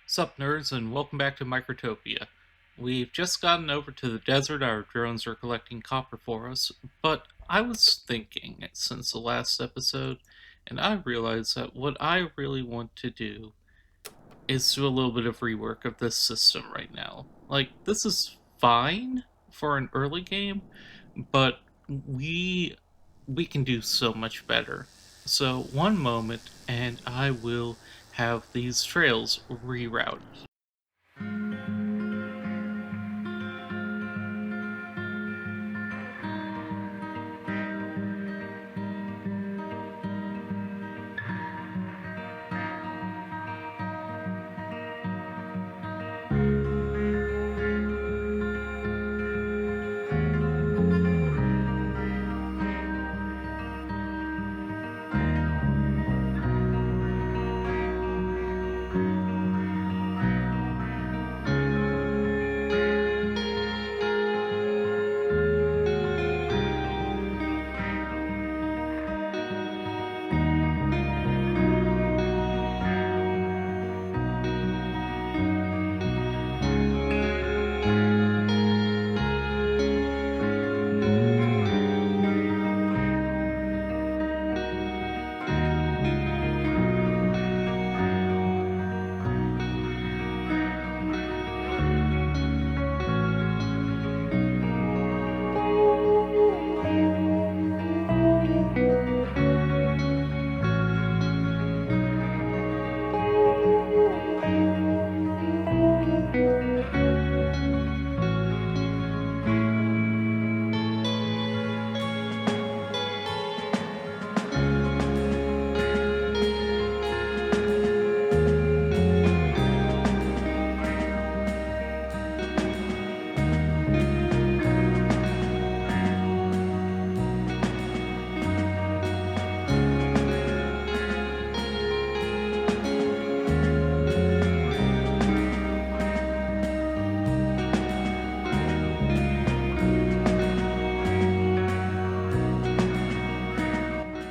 Sup, nerds, and welcome back to Microtopia. We've just gotten over to the desert, our drones are collecting copper for us, but I was thinking since the last episode, and I realized that what I really want to do is do a little bit of rework of this system right now. Like, this is fine for an early game, but we can do so much better. So, one moment, and I will have these trails rerouted.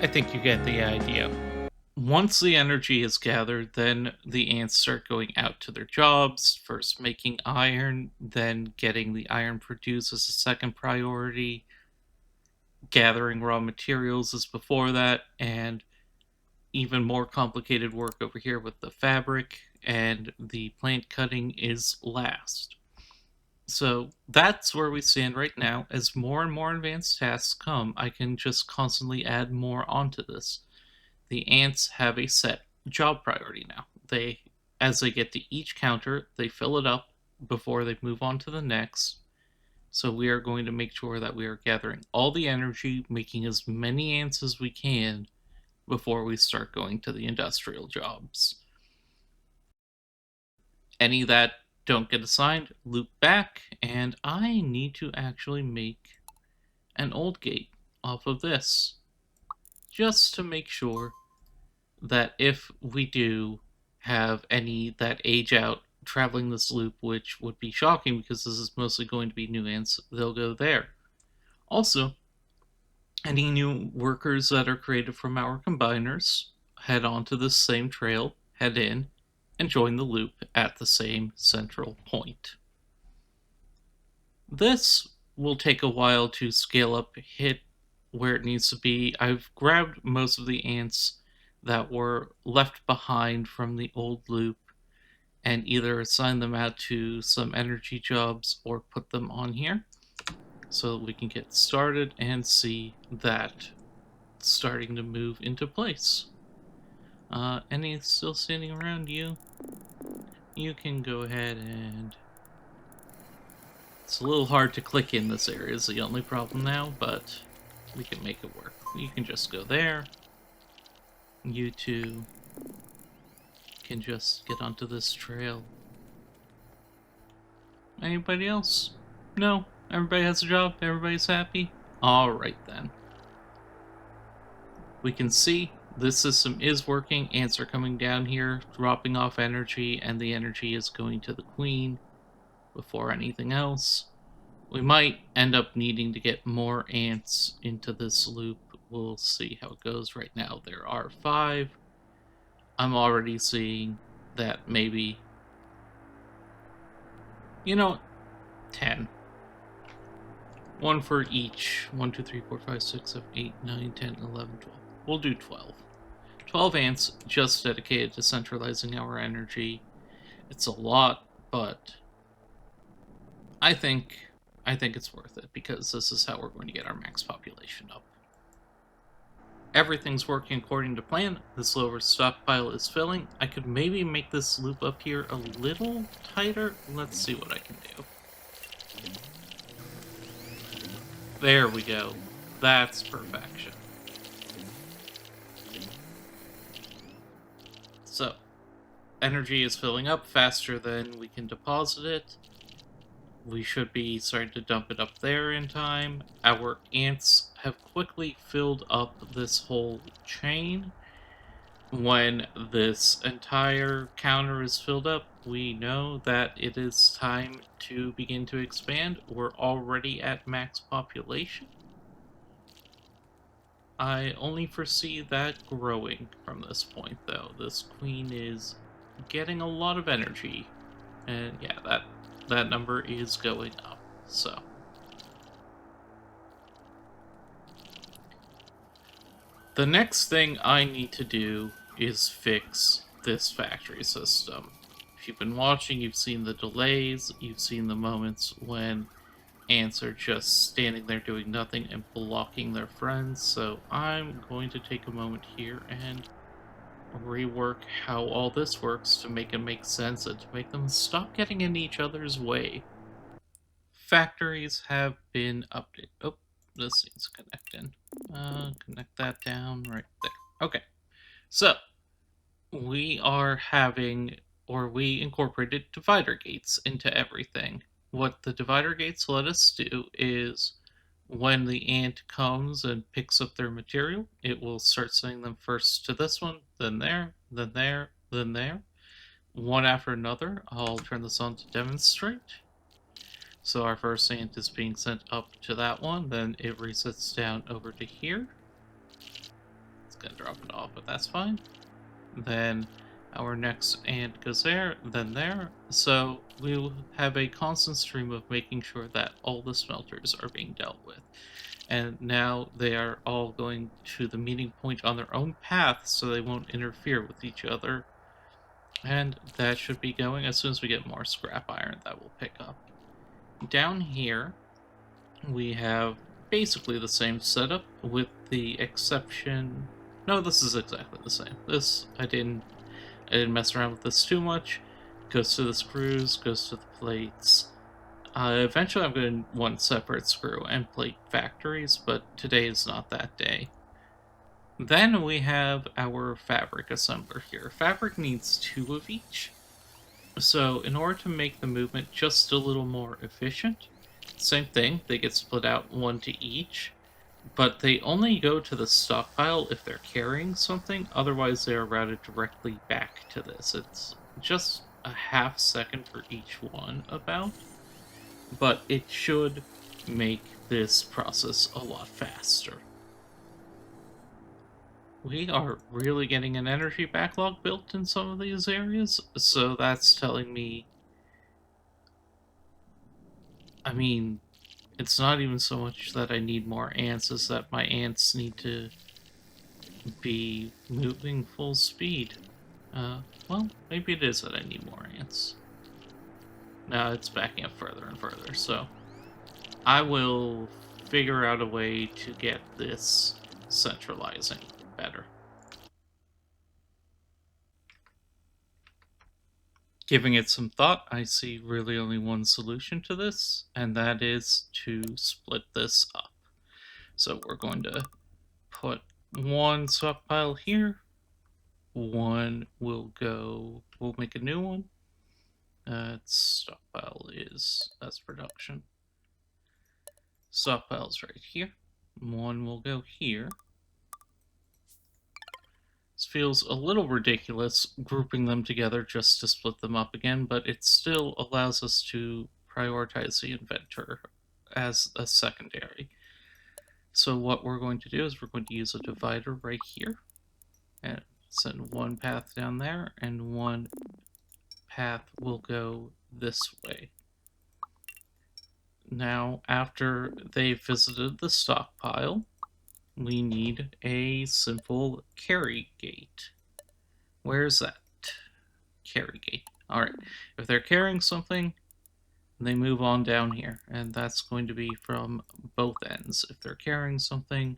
I think you get the idea. Once the energy is gathered, then the ants start going out to their jobs, first making iron, then getting the iron produced as a second priority. Gathering raw materials is before that, and even more complicated work over here with the fabric and the plant cutting is last. So that's where we stand right now. As more and more advanced tasks come, I can just constantly add more onto this. The ants have a set job priority now. As they get to each counter, they fill it up before they move on to the next. So we are going to make sure that we are gathering all the energy, making as many ants as we can before we start going to the industrial jobs. Any that don't get assigned, loop back, and I need to actually make an old gate off of this just to make sure that if we do have any that age out traveling this loop, which would be shocking because this is mostly going to be new ants, they'll go there. Also, any new workers that are created from our combiners head on to this same trail, head in, and join the loop at the same central point. This will take a while to scale up, hit where it needs to be. I've grabbed most of the ants that were left behind from the old loop and either assign them out to some energy jobs or put them on here so that we can get started and see that starting to move into place. Any still standing around you? You can go ahead and... It's a little hard to click in this area is the only problem now, but we can make it work. You can just go there. You two can just get onto this trail. Anybody else? No? Everybody has a job? Everybody's happy? Alright then. We can see this system is working. Ants are coming down here, dropping off energy, and the energy is going to the queen before anything else. We might end up needing to get more ants into this loop. We'll see how it goes. Right now there are 5. I'm already seeing that maybe You know, 10. One for each. 1, 2, 3, 4, 5, 6, 7, 8, 9, 10, 11, 12. We'll do 12. 12 ants just dedicated to centralizing our energy. It's a lot, but I think it's worth it because this is how we're going to get our max population up. Everything's working according to plan. This lower stockpile is filling. I could maybe make this loop up here a little tighter. Let's see what I can do. There we go. That's perfection. So, energy is filling up faster than we can deposit it. We should be starting to dump it up there in time. Our ants have quickly filled up this whole chain. When this entire counter is filled up, we know that it is time to begin to expand. We're already at max population. I only foresee that growing from this point, though. This queen is getting a lot of energy. And yeah, that number is going up. So the next thing I need to do is fix this factory system. If you've been watching, you've seen the delays, you've seen the moments when ants are just standing there doing nothing and blocking their friends, so I'm going to take a moment here and rework how all this works to make it make sense and to make them stop getting in each other's way. Factories have been updated. Oh, this needs connecting. Connect that down right there. Okay, so we are having, or we incorporated divider gates into everything. What the divider gates let us do is when the ant comes and picks up their material, it will start sending them first to this one, then there, then there, then there, one after another. I'll turn this on to demonstrate. So our first ant is being sent up to that one, then it resets down over to here. It's gonna drop it off, but that's fine. Then our next ant goes there, then there. So we'll have a constant stream of making sure that all the smelters are being dealt with. And now they are all going to the meeting point on their own path so they won't interfere with each other. And that should be going as soon as we get more scrap iron that will pick up. Down here, we have basically the same setup with the exception. No, this is exactly the same. This, I didn't mess around with this too much. Goes to the screws, goes to the plates. Eventually I'm going to want separate screw and plate factories, but today is not that day. Then we have our fabric assembler here. Fabric needs 2 of each. So in order to make the movement just a little more efficient, same thing, they get split out 1 to each, but they only go to the stockpile if they're carrying something, otherwise they are routed directly back to this. It's just a half second for each one about, but it should make this process a lot faster. We are really getting an energy backlog built in some of these areas, so that's telling me, I mean, it's not even so much that I need more ants as that my ants need to be moving full speed. Well, maybe it is that I need more ants. Now it's backing up further and further, so I will figure out a way to get this centralizing better. Giving it some thought, I see really only one solution to this, and that is to split this up. So we're going to put one stockpile here, one will go, we'll make a new one. Stockpile is, that's production. Stockpile's right here. One will go here. This feels a little ridiculous grouping them together just to split them up again, but it still allows us to prioritize the inventor as a secondary. So what we're going to do is we're going to use a divider right here and send one path down there, and one path will go this way. Now, after they've visited the stockpile, we need a simple carry gate. Where's that? Carry gate. Alright, if they're carrying something, they move on down here, and that's going to be from both ends. If they're carrying something,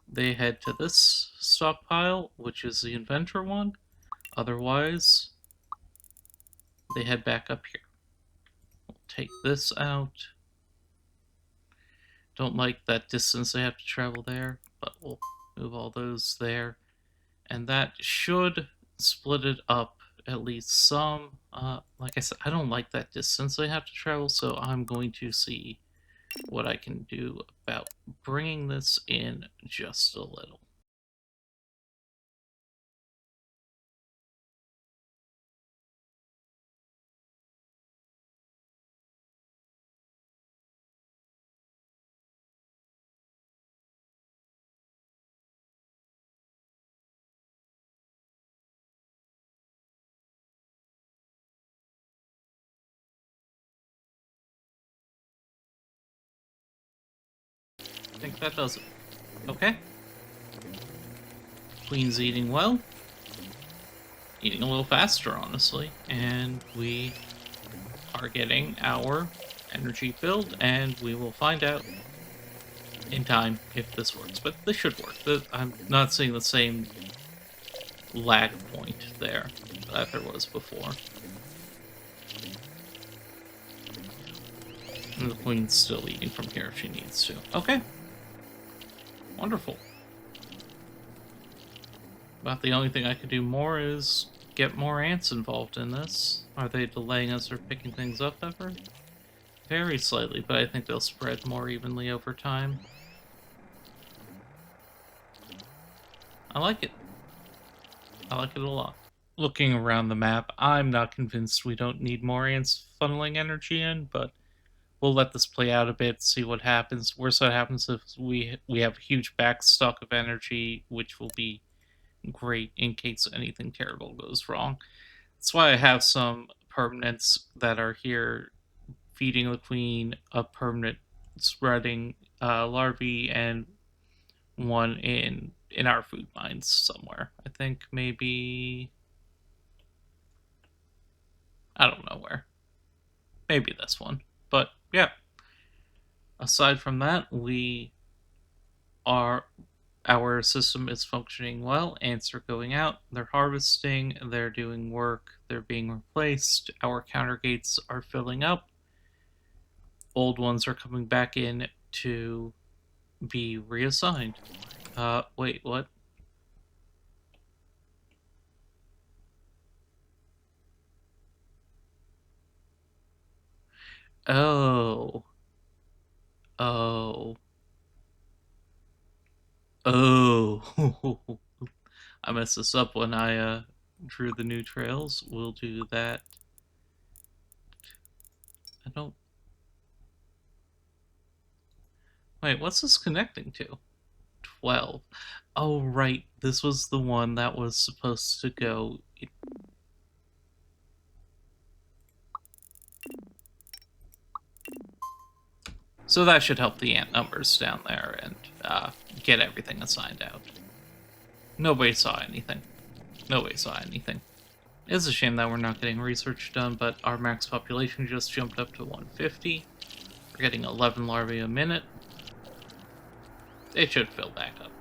they head to this stockpile, which is the inventor one. Otherwise, they head back up here. We'll take this out. Don't like that distance they have to travel there, but we'll move all those there. And that should split it up at least some. Like I said, I don't like that distance they have to travel, so I'm going to see what I can do about bringing this in just a little. I think that does it. Okay. Queen's eating well. Eating a little faster, honestly. And we are getting our energy build, and we will find out in time if this works. But this should work. I'm not seeing the same lag point there that there was before. And the queen's still eating from here if she needs to. Okay. Wonderful. About the only thing I could do more is get more ants involved in this. Are they delaying us or picking things up ever? Very slightly, but I think they'll spread more evenly over time. I like it. I like it a lot. Looking around the map, I'm not convinced we don't need more ants funneling energy in, but we'll let this play out a bit, see what happens. Worst what happens if we have a huge backstock of energy, which will be great in case anything terrible goes wrong. That's why I have some permanents that are here feeding the queen, a permanent spreading larvae, and one in our food mines somewhere. I think maybe I don't know where. Maybe this one. But yeah, aside from that, we are our system is functioning well. Ants are going out, they're harvesting, they're doing work, they're being replaced. Our counter gates are filling up. Old ones are coming back in to be reassigned. Wait, what? Oh. Oh. Oh. I messed this up when I drew the new trails. We'll do that. I don't. Wait, what's this connecting to? 12. Oh, right. This was the one that was supposed to go. So that should help the ant numbers down there and get everything assigned out. Nobody saw anything. Nobody saw anything. It's a shame that we're not getting research done, but our max population just jumped up to 150. We're getting 11 larvae a minute. It should fill back up.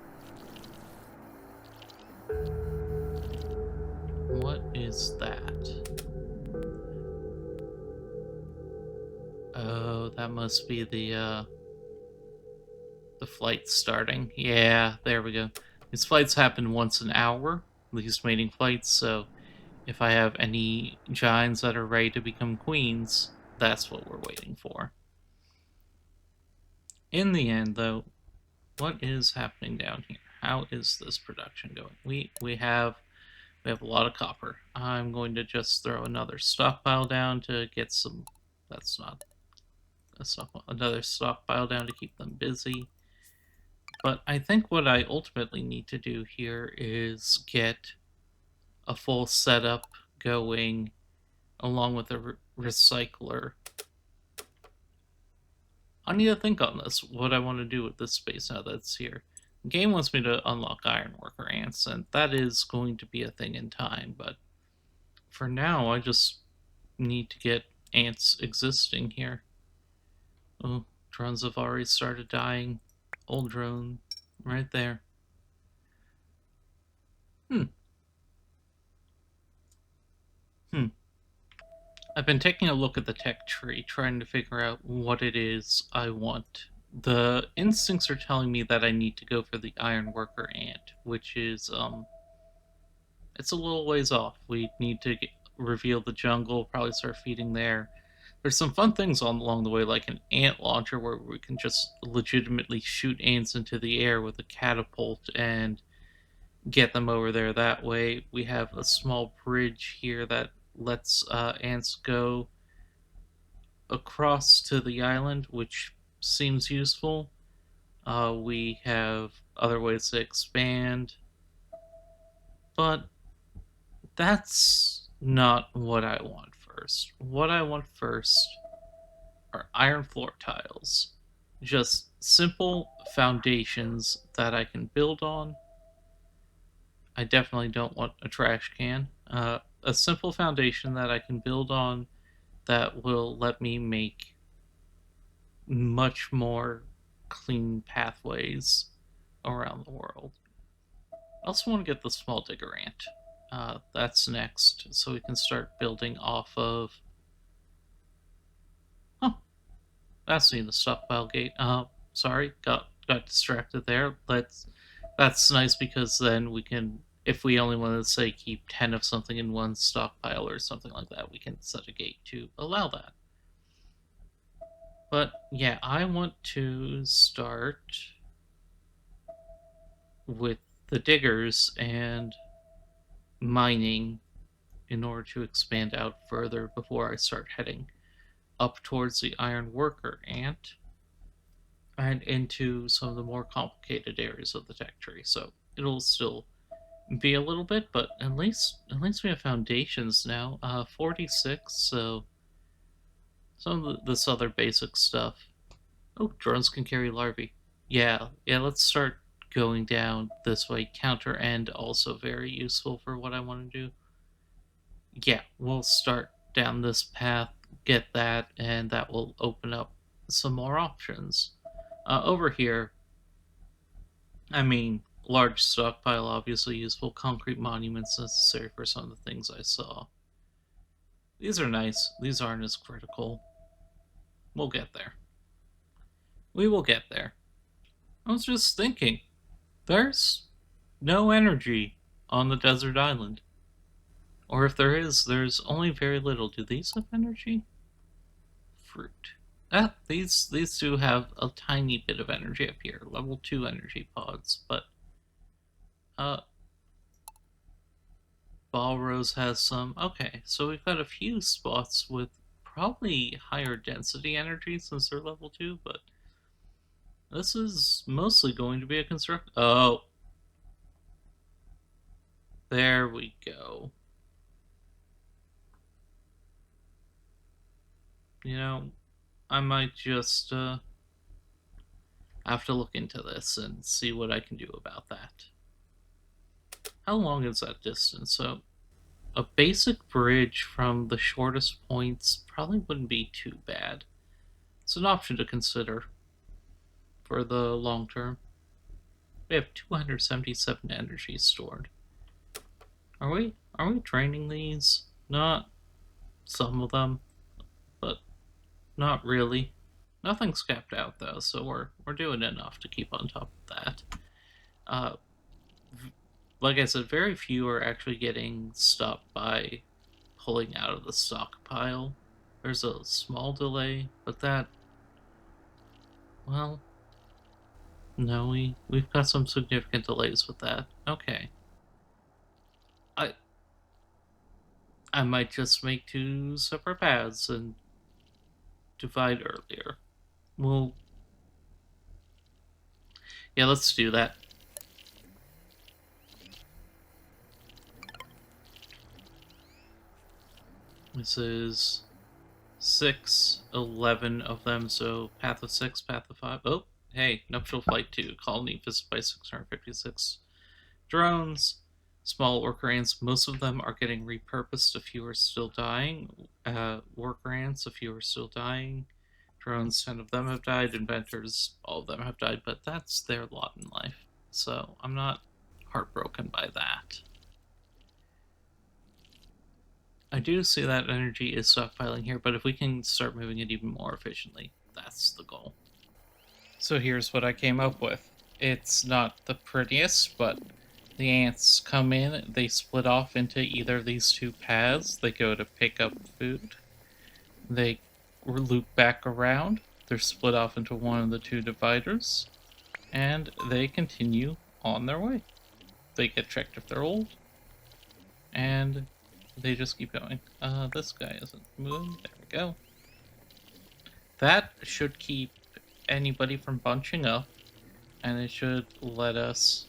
What is that? Oh, that must be the flight starting. Yeah, there we go. These flights happen once an hour, these mating flights, so if I have any giants that are ready to become queens, that's what we're waiting for. In the end, though, what is happening down here? How is this production going? We have a lot of copper. I'm going to just throw another stockpile down to get some. That's not a stockpile. Another stockpile down to keep them busy. But I think what I ultimately need to do here is get a full setup going along with a recycler I need to think on this, what I want to do with this space now that it's here. The game wants me to unlock Ironworker ants, and that is going to be a thing in time, but for now, I just need to get ants existing here. Oh, drones have already started dying. Old drone, right there. Hmm. Hmm. I've been taking a look at the tech tree, trying to figure out what it is I want. The instincts are telling me that I need to go for the Ironworker ant, which is it's a little ways off. We need to reveal the jungle, probably start feeding there. There's some fun things along the way, like an ant launcher where we can just legitimately shoot ants into the air with a catapult and get them over there that way. We have a small bridge here that lets ants go across to the island, which seems useful. We have other ways to expand, but that's not what I want first. What I want first are iron floor tiles. Just simple foundations that I can build on. I definitely don't want a trash can. A simple foundation that I can build on that will let me make much more clean pathways around the world. I also want to get the small digger ant. That's next, so we can start building off of. Huh, that's near the stockpile gate. Sorry, got distracted there. That's nice because then we can, if we only want to say keep 10 of something in one stockpile or something like that, we can set a gate to allow that. But yeah, I want to start with the diggers and mining in order to expand out further before I start heading up towards the iron worker ant and into some of the more complicated areas of the tech tree. So it'll still be a little bit, but at least we have foundations now. 46, so some of this other basic stuff. Oh, drones can carry larvae. Yeah, let's start going down this way. Counter end also very useful for what I want to do. Yeah, we'll start down this path, get that, and that will open up some more options. Over here, I mean, large stockpile, obviously useful. Concrete monuments necessary for some of the things I saw. These are nice. These aren't as critical. We'll get there. We will get there. I was just thinking, there's no energy on the desert island. Or if there is, there's only very little. Do these have energy? Fruit. These two have a tiny bit of energy up here. Level 2 energy pods, but uh Balrose has some. Okay, so we've got a few spots with probably higher density energy since they're level 2, but this is mostly going to be a construct. Oh, there we go. You know, I might just have to look into this and see what I can do about that. How long is that distance? So, a basic bridge from the shortest points probably wouldn't be too bad. It's an option to consider for the long term. We have 277 energy stored. Are we draining these? Not some of them, but not really. Nothing's capped out though, so we're doing enough to keep on top of that. Uh, like I said, very few are actually getting stopped by pulling out of the stockpile. There's a small delay, but that, well, no, we've got some significant delays with that. Okay, I I might just make two separate paths and divide earlier. Well, yeah, let's do that. This is 6, 11 of them, so path of 6, path of 5. Oh, hey, nuptial flight 2, colony visited by 656 drones, small worker ants. Most of them are getting repurposed, a few are still dying. Worker ants, a few are still dying. Drones, 10 of them have died. Inventors, all of them have died, but that's their lot in life. So I'm not heartbroken by that. I do see that energy is stockpiling here, but if we can start moving it even more efficiently, that's the goal. So here's what I came up with. It's not the prettiest, but the ants come in, they split off into either of these two paths. They go to pick up food. They loop back around. They're split off into one of the two dividers. And they continue on their way. They get checked if they're old. And they just keep going. This guy isn't moving. There we go. That should keep anybody from bunching up, and it should let us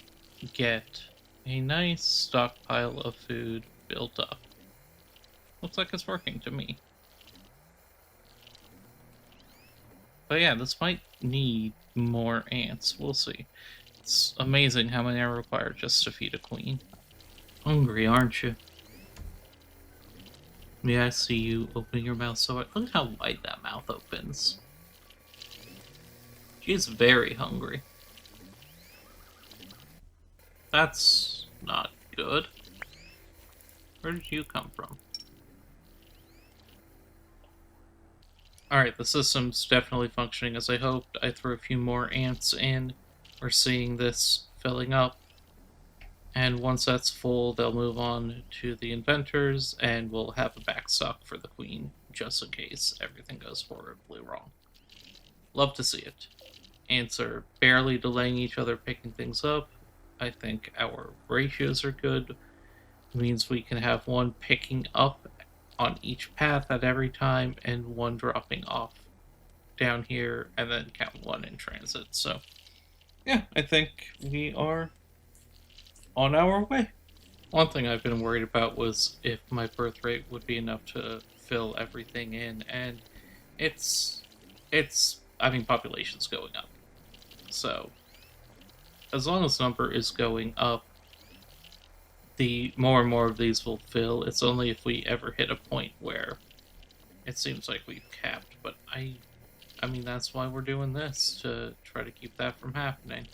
get a nice stockpile of food built up. Looks like it's working to me. But yeah, this might need more ants. We'll see. It's amazing how many are required just to feed a queen. Hungry, aren't you? Yeah, I see you opening your mouth so wide. Look at how wide that mouth opens. She's very hungry. That's not good. Where did you come from? Alright, the system's definitely functioning as I hoped. I threw a few more ants in. We're seeing this filling up. And once that's full, they'll move on to the inventors, and we'll have a backstock for the queen, just in case everything goes horribly wrong. Love to see it. Ants are barely delaying each other picking things up. I think our ratios are good. It means we can have one picking up on each path at every time, and one dropping off down here, and then count one in transit. So, yeah, I think we are on our way. One thing I've been worried about was if my birth rate would be enough to fill everything in, and it's I mean, population's going up. So, as long as number is going up, the more and more of these will fill. It's only if we ever hit a point where it seems like we've capped, but I mean, that's why we're doing this, to try to keep that from happening.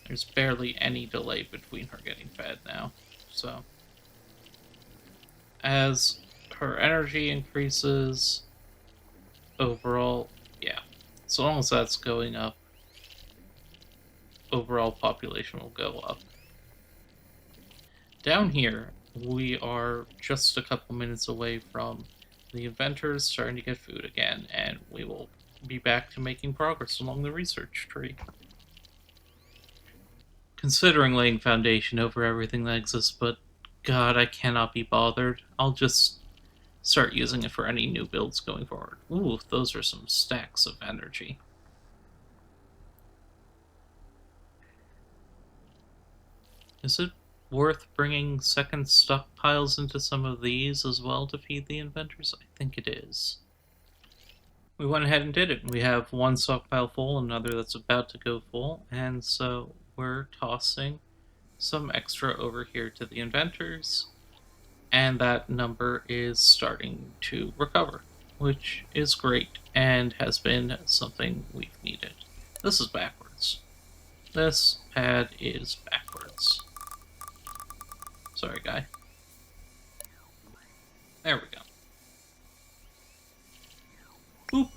There's barely any delay between her getting fed now. So, as her energy increases, overall, yeah, as long as that's going up, overall population will go up. Down here, we are just a couple minutes away from the inventors starting to get food again, and we will be back to making progress along the research tree. Considering laying foundation over everything that exists, but God, I cannot be bothered. I'll just start using it for any new builds going forward. Ooh, those are some stacks of energy. Is it worth bringing second stockpiles into some of these as well to feed the inventors? I think it is. We went ahead and did it. We have one stockpile full, another that's about to go full, and so we're tossing some extra over here to the inventors, and that number is starting to recover, which is great and has been something we've needed. This is backwards. This pad is backwards. Sorry, guy. There we go. Boop.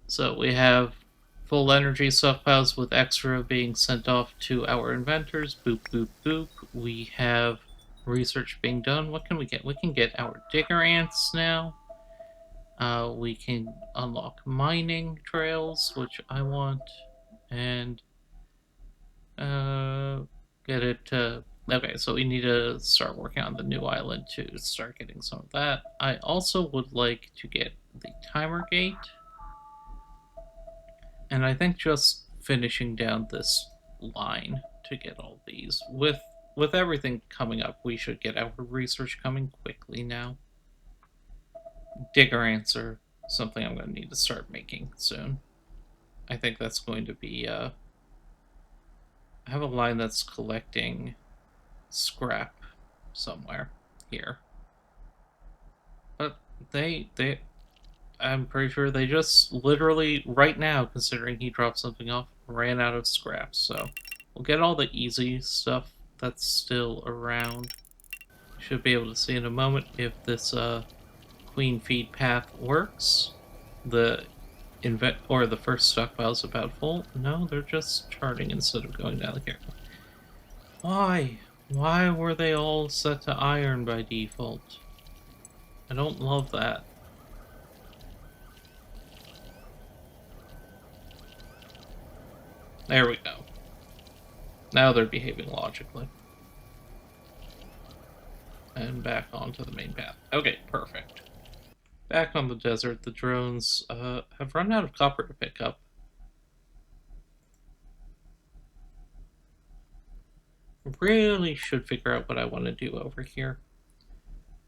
So we have full energy stockpiles with extra being sent off to our inventors. Boop, boop, boop. We have research being done. What can we get? We can get our digger ants now. We can unlock mining trails, which I want, and get it to... Okay, so we need to start working on the new island to start getting some of that. I also would like to get the timer gate, and I think just finishing down this line to get all these. With everything coming up, we should get our research coming quickly now. Digger ants are something I'm going to need to start making soon. I think that's going to be. I have a line that's collecting scrap somewhere here, but they I'm pretty sure they just literally right now, considering he dropped something off, ran out of scraps. So we'll get all the easy stuff that's still around. Should be able to see in a moment if this queen feed path works. The the first stockpile is about full. No, they're just charting instead of going down the careful. Why? Why were they all set to iron by default? I don't love that. There we go. Now they're behaving logically. And back onto the main path. Okay, perfect. Back on the desert, the drones have run out of copper to pick up. Really should figure out what I want to do over here.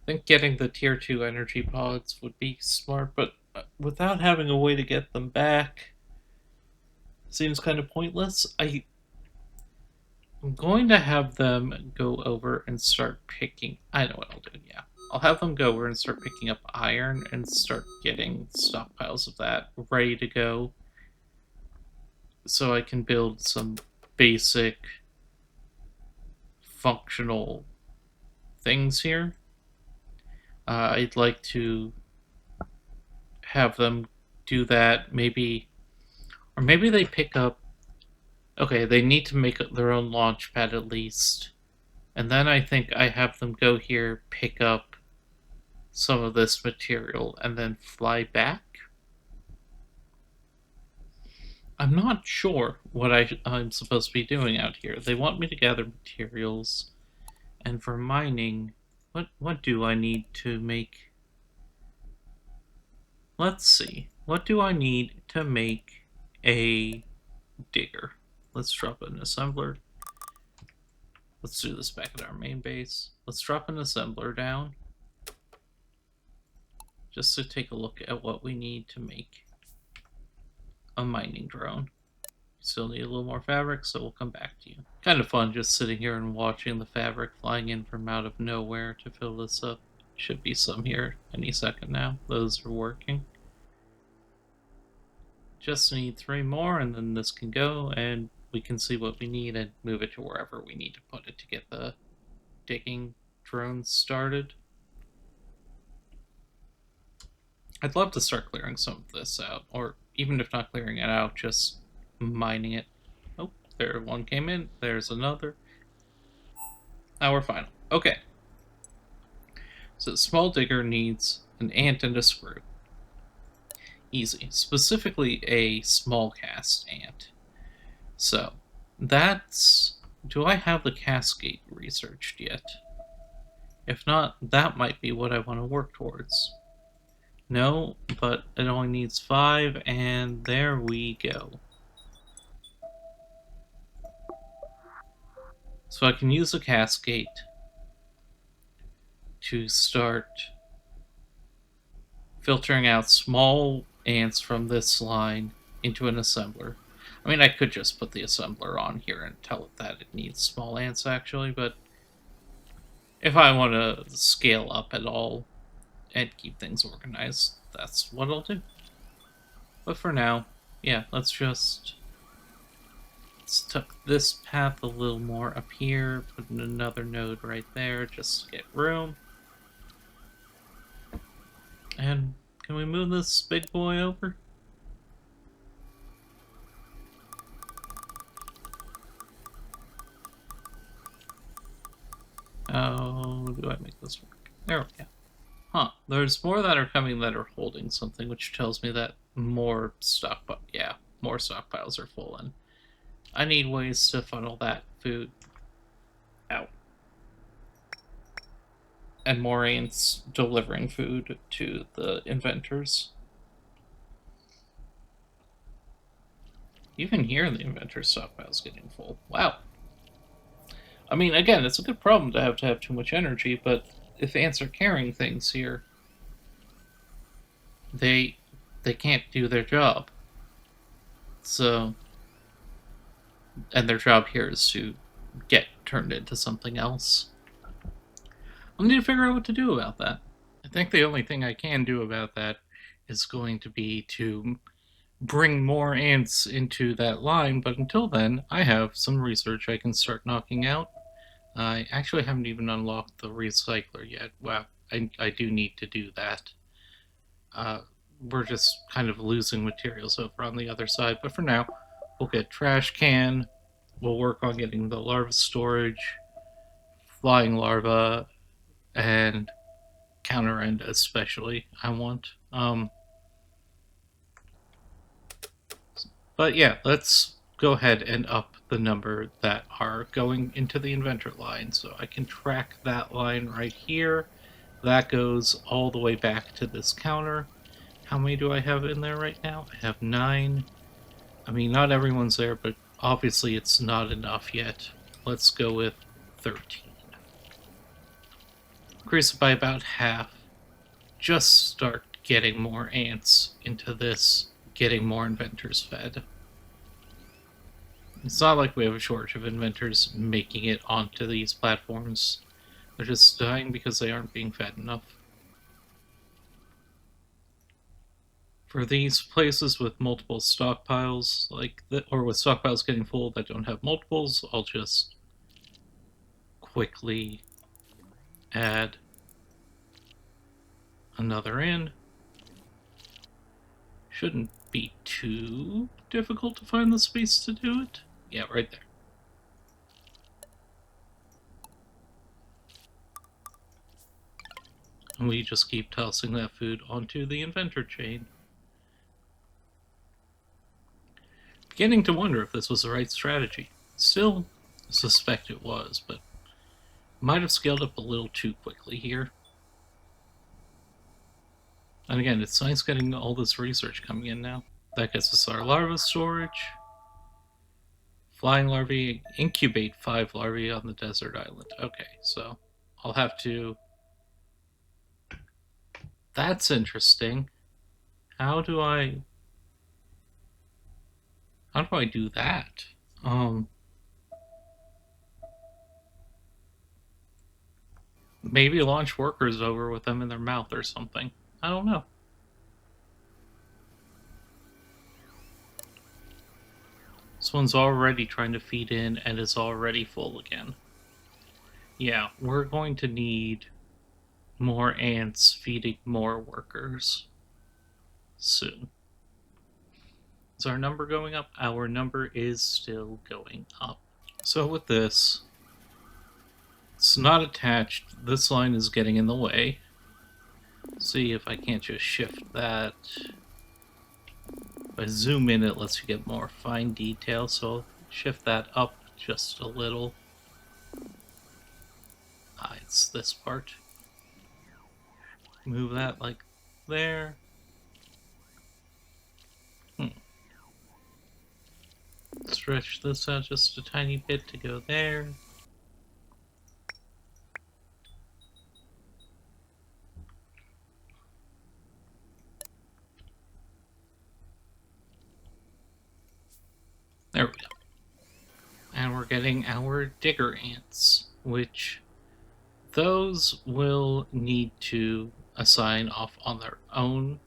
I think getting the tier 2 energy pods would be smart, but without having a way to get them back, seems kind of pointless. I'm going to have them go over and start picking. I know what I'll do, yeah. I'll have them go over and start picking up iron and start getting stockpiles of that ready to go so I can build some basic functional things here. I'd like to have them do that maybe, or maybe they pick up. Okay, they need to make their own launch pad at least. And then I think I have them go here, pick up some of this material, and then fly back. I'm not sure what I'm supposed to be doing out here. They want me to gather materials, and for mining, what do I need to make? Let's see. What do I need to make a digger? Let's drop an assembler. Let's do this back at our main base. Let's drop an assembler down just to take a look at what we need to make a mining drone. Still need a little more fabric, so we'll come back to you. Kind of fun just sitting here and watching the fabric flying in from out of nowhere to fill this up. Should be some here any second now. Those are working. Just need 3 more and then this can go and we can see what we need and move it to wherever we need to put it to get the digging drones started. I'd love to start clearing some of this out, or even if not clearing it out, just mining it. Oh, there one came in. There's another. Now we're final. Okay. So the small digger needs an ant and a screw. Easy. Specifically a small cast ant. So that's... Do I have the cascade researched yet? If not, that might be what I want to work towards. No, but it only needs 5, and there we go. So I can use a cascade to start filtering out small ants from this line into an assembler. I mean, I could just put the assembler on here and tell it that it needs small ants, actually, but if I want to scale up at all and keep things organized, that's what I'll do. But for now, yeah, let's tuck this path a little more up here, put in another node right there just to get room. And can we move this big boy over? How do I make this work? There we go. Huh. There's more that are coming that are holding something, which tells me that more stockpiles are full, and I need ways to funnel that food out. And more ants delivering food to the inventors. Even here, the inventor's stockpile's getting full. Wow. I mean, again, it's a good problem to have too much energy, but if ants are carrying things here, they they can't do their job. So, and their job here is to get turned into something else. I'll need to figure out what to do about that. I think the only thing I can do about that is going to be to bring more ants into that line, but until then, I have some research I can start knocking out. I actually haven't even unlocked the recycler yet. Wow, I do need to do that. Uh, we're just kind of losing materials over on the other side, but for now, we'll get trash can, we'll work on getting the larva storage, flying larva, and counter end especially, I want. But yeah, let's go ahead and up the number that are going into the inventor line. So I can track that line right here. That goes all the way back to this counter. How many do I have in there right now? I have 9. I mean, not everyone's there, but obviously it's not enough yet. Let's go with 13. Increase it by about half. Just start getting more ants into this, getting more inventors fed. It's not like we have a shortage of inventors making it onto these platforms. They're just dying because they aren't being fed enough. For these places with multiple stockpiles, or with stockpiles getting full that don't have multiples, I'll just quickly add another in. Shouldn't be too difficult to find the space to do it. Yeah, right there. And we just keep tossing that food onto the inventor chain. Beginning to wonder if this was the right strategy. Still suspect it was, but might have scaled up a little too quickly here. And again, it's nice getting all this research coming in now. That gets us our larva storage. Flying larvae, incubate 5 larvae on the desert island. Okay, so I'll have to... That's interesting. How do I do that? Maybe launch workers over with them in their mouth or something. I don't know. This one's already trying to feed in and is already full again. Yeah, we're going to need more ants feeding more workers soon. Is our number going up? Our number is still going up. So with this, it's not attached. This line is getting in the way. See if I can't just shift that. If I zoom in, it lets you get more fine detail, so I'll shift that up just a little. It's this part. Move that like there. Stretch this out just a tiny bit to go there. There we go. And we're getting our digger ants, which those will need to assign off on their own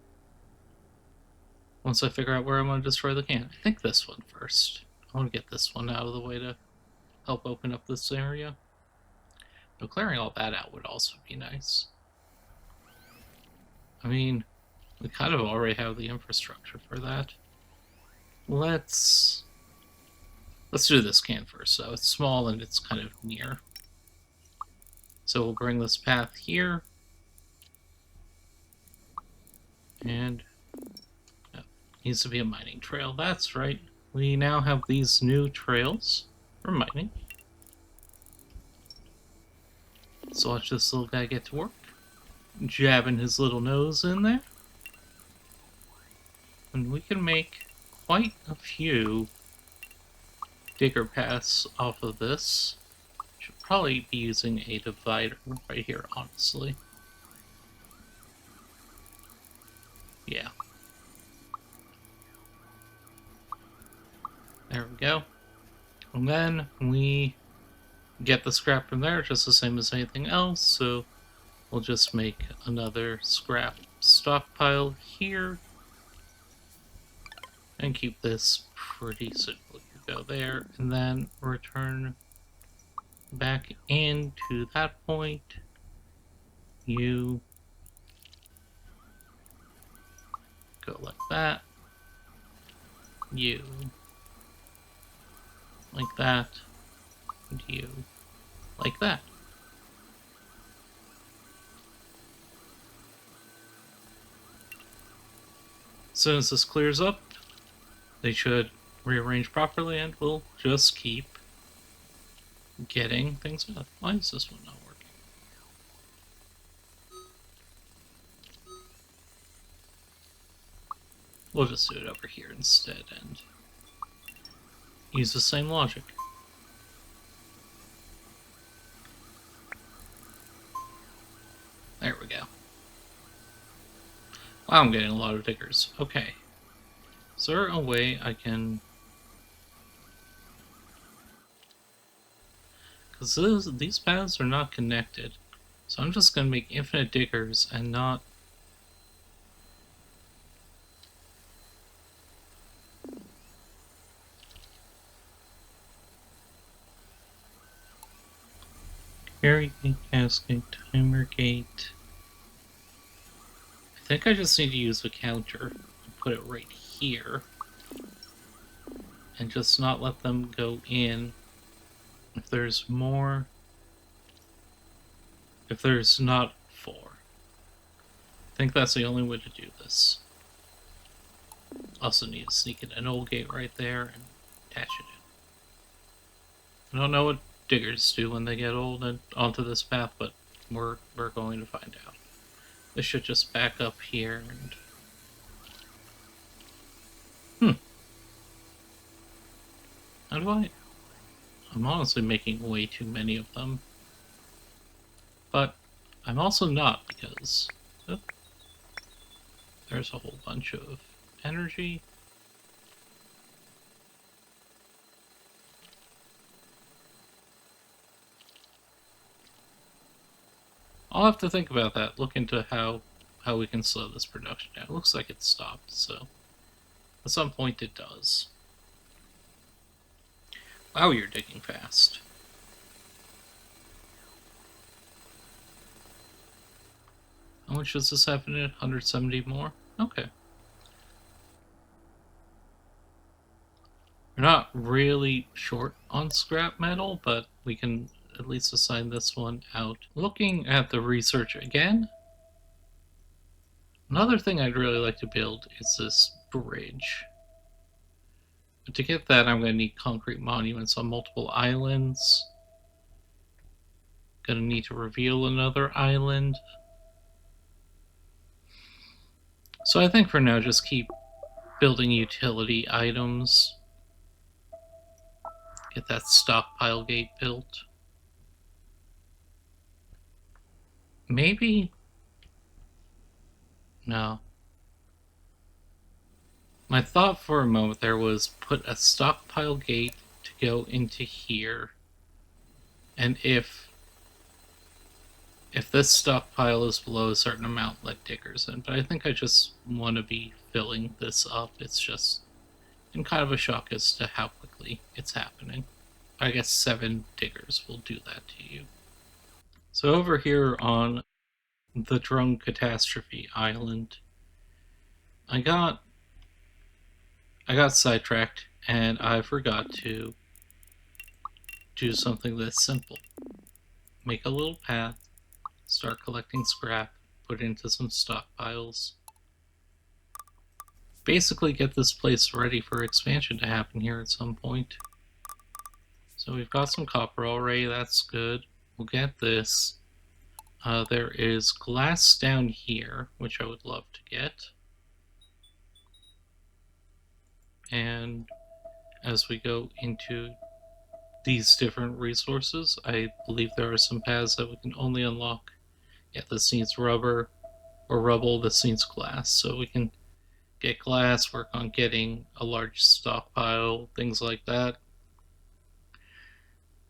once I figure out where I'm going to destroy the can. I think this one first. I want to get this one out of the way to help open up this area. But clearing all that out would also be nice. I mean, we kind of already have the infrastructure for that. Let's do this can first. So it's small and it's kind of near. So we'll bring this path here. And needs to be a mining trail. That's right. We now have these new trails for mining. So watch this little guy get to work. Jabbing his little nose in there. And we can make quite a few digger paths off of this. Should probably be using a divider right here, honestly. Yeah. There we go. And then we get the scrap from there just the same as anything else, so we'll just make another scrap stockpile here and keep this pretty simple. You go there and then return back into that point. You go like that. You like that. And you like that. As soon as this clears up, they should rearrange properly and we'll just keep getting things up. Why is this one not working? We'll just do it over here instead and use the same logic. There we go. Wow, I'm getting a lot of diggers. Okay. Is there a way I can... Because these paths are not connected. So I'm just going to make infinite diggers and not... Carry gate, cascade, timer gate. I think I just need to use a counter and put it right here. And just not let them go in. If there's more... If there's not 4. I think that's the only way to do this. Also need to sneak in an old gate right there and attach it in. I don't know what diggers do when they get old and onto this path, but we're going to find out. This should just back up here and... How do I... I'm honestly making way too many of them. But I'm also not, because... Oh, there's a whole bunch of energy. I'll have to think about that, look into how we can slow this production down. It looks like it stopped, so at some point it does. Wow, you're digging fast. How much does this happen at? 170 more? Okay. We're not really short on scrap metal, but we can at least assign this one out. Looking at the research again, another thing I'd really like to build is this bridge. But to get that, I'm going to need concrete monuments on multiple islands. Going to need to reveal another island. So I think for now, just keep building utility items. Get that stockpile gate built. Maybe? No. My thought for a moment there was put a stockpile gate to go into here. And if this stockpile is below a certain amount, let diggers in. But I think I just want to be filling this up. It's just in kind of a shock as to how quickly it's happening. I guess 7 diggers will do that to you. So over here on the Drone Catastrophe Island, I got sidetracked and I forgot to do something this simple. Make a little path, start collecting scrap, put it into some stockpiles. Basically get this place ready for expansion to happen here at some point. So we've got some copper already, that's good. We'll get this. There is glass down here, which I would love to get. And as we go into these different resources, I believe there are some paths that we can only unlock. Yeah, this needs rubber, or rubble, this needs glass. So we can get glass, work on getting a large stockpile, things like that.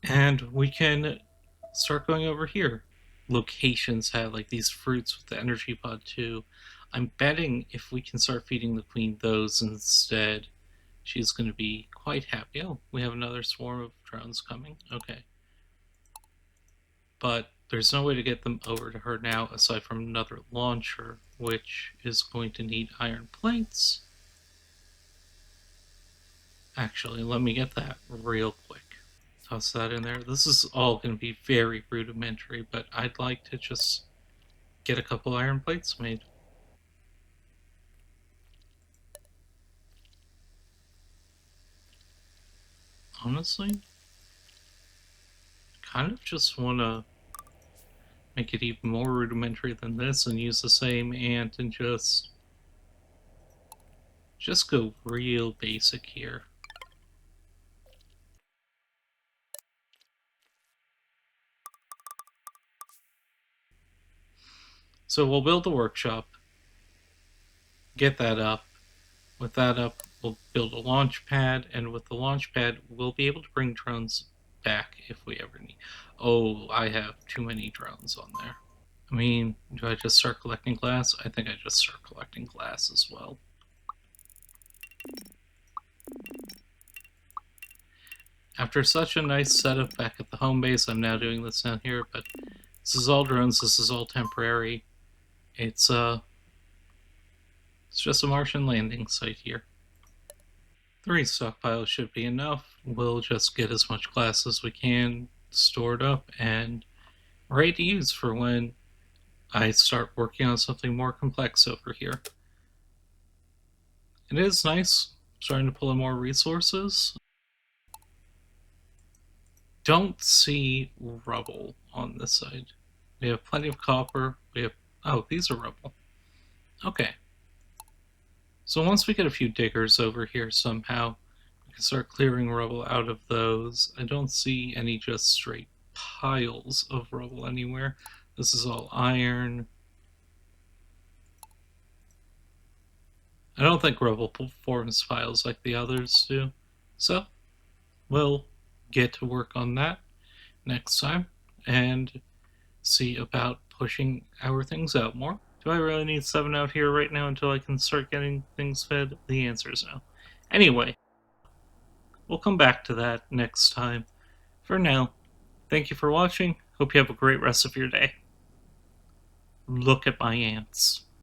And we can start going over here. Locations have like these fruits with the energy pod too. I'm betting if we can start feeding the queen those instead, she's going to be quite happy. Oh, we have another swarm of drones coming. Okay. But there's no way to get them over to her now aside from another launcher, which is going to need iron plates. Actually, let me get that real quick. Toss that in there. This is all going to be very rudimentary, but I'd like to just get a couple iron plates made. Honestly, kind of just want to make it even more rudimentary than this and use the same ant and just go real basic here. So we'll build a workshop, get that up. With that up, we'll build a launch pad, and with the launch pad, we'll be able to bring drones back if we ever need. Oh, I have too many drones on there. I mean, do I just start collecting glass? I think I just start collecting glass as well. After such a nice setup back at the home base, I'm now doing this down here, but this is all drones, this is all temporary. It's just a Martian landing site here. 3 stockpiles should be enough. We'll just get as much glass as we can stored up and ready to use for when I start working on something more complex over here. It is nice starting to pull in more resources. Don't see rubble on this side. We have plenty of copper. We have... Oh, these are rubble. Okay. So once we get a few diggers over here somehow, we can start clearing rubble out of those. I don't see any just straight piles of rubble anywhere. This is all iron. I don't think rubble forms piles like the others do. So, we'll get to work on that next time and see about pushing our things out more. Do I really need 7 out here right now until I can start getting things fed? The answer is no. Anyway, we'll come back to that next time. For now, thank you for watching. Hope you have a great rest of your day. Look at my ants.